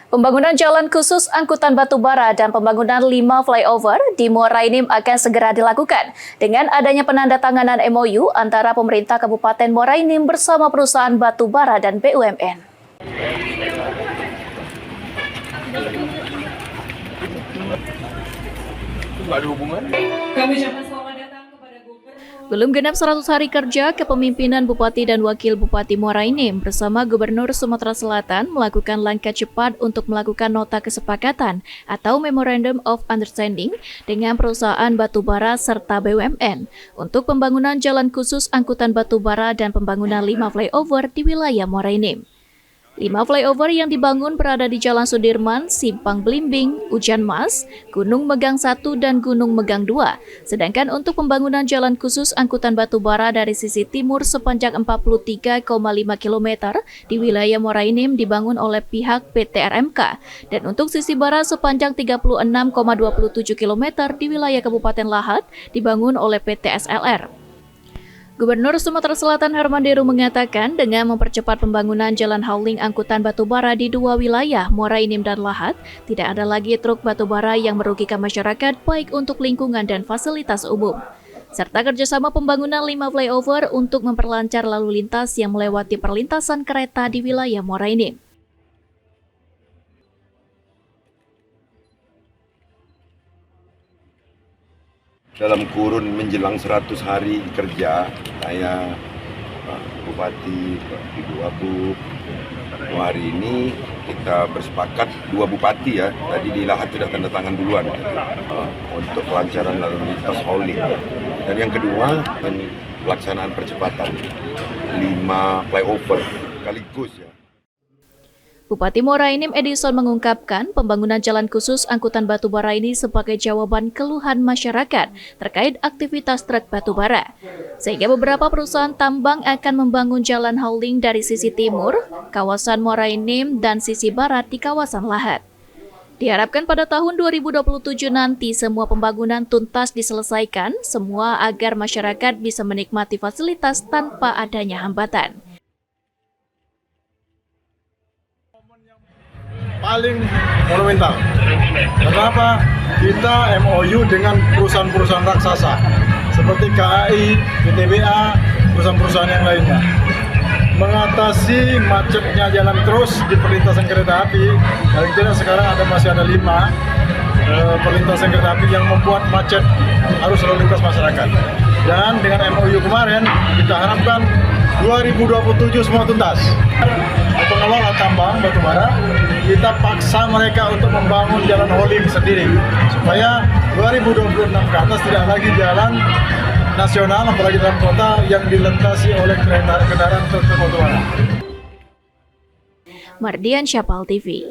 Pembangunan jalan khusus angkutan batubara dan pembangunan 5 flyover di Muara Enim akan segera dilakukan dengan adanya penandatanganan MOU antara pemerintah Kabupaten Muara Enim bersama perusahaan batubara dan BUMN. Nggak ada hubungan. Belum genap 100 hari kerja, kepemimpinan Bupati dan Wakil Bupati Muara Enim bersama Gubernur Sumatera Selatan melakukan langkah cepat untuk melakukan nota kesepakatan atau Memorandum of Understanding dengan perusahaan batubara serta BUMN untuk pembangunan jalan khusus angkutan batubara dan pembangunan 5 flyover di wilayah Muara Enim. 5 flyover yang dibangun berada di Jalan Sudirman, Simpang Belimbing, Ujan Mas, Gunung Megang 1 dan Gunung Megang 2. Sedangkan untuk pembangunan jalan khusus angkutan batubara dari sisi timur sepanjang 43,5 km di wilayah Muara Enim dibangun oleh pihak PT RMK. Dan untuk sisi barat sepanjang 36,27 km di wilayah Kabupaten Lahat dibangun oleh PT SLR. Gubernur Sumatera Selatan Herman Deru mengatakan dengan mempercepat pembangunan jalan hauling angkutan batubara di dua wilayah, Muara Enim dan Lahat, tidak ada lagi truk batubara yang merugikan masyarakat baik untuk lingkungan dan fasilitas umum. Serta kerjasama pembangunan 5 flyover untuk memperlancar lalu lintas yang melewati perlintasan kereta di wilayah Muara Enim. Dalam kurun menjelang 100 hari kerja, saya, Pak Bupati, Pak Ibu Abu, hari ini kita bersepakat 2 bupati ya, tadi di Lahat sudah tanda tangan duluan untuk kelancaran lalu lintas hauling. Dan yang kedua, pelaksanaan percepatan 5 flyover sekaligus ya. Bupati Muara Enim Edison mengungkapkan pembangunan jalan khusus angkutan batubara ini sebagai jawaban keluhan masyarakat terkait aktivitas truk batubara. Sehingga beberapa perusahaan tambang akan membangun jalan hauling dari sisi timur, kawasan Muara Enim, dan sisi barat di kawasan Lahat. Diharapkan pada tahun 2027 nanti semua pembangunan tuntas diselesaikan, semua agar masyarakat bisa menikmati fasilitas tanpa adanya hambatan. Paling monumental. Kenapa? Kita MOU dengan perusahaan-perusahaan raksasa seperti KAI, PTBA, perusahaan-perusahaan yang lainnya. Mengatasi macetnya jalan terus di perlintasan kereta api. Paling tidak sekarang masih ada 5 perlintasan kereta api yang membuat macet arus lalu lintas masyarakat. Dan dengan MOU kemarin kita harapkan 2027 semua tuntas. Pengelola tambang batubara kita paksa mereka untuk membangun jalan hauling sendiri supaya 2026 ke atas tidak lagi jalan nasional apalagi dalam kota yang dilintasi oleh kendaraan truk batubara. Mardian Syapal TV.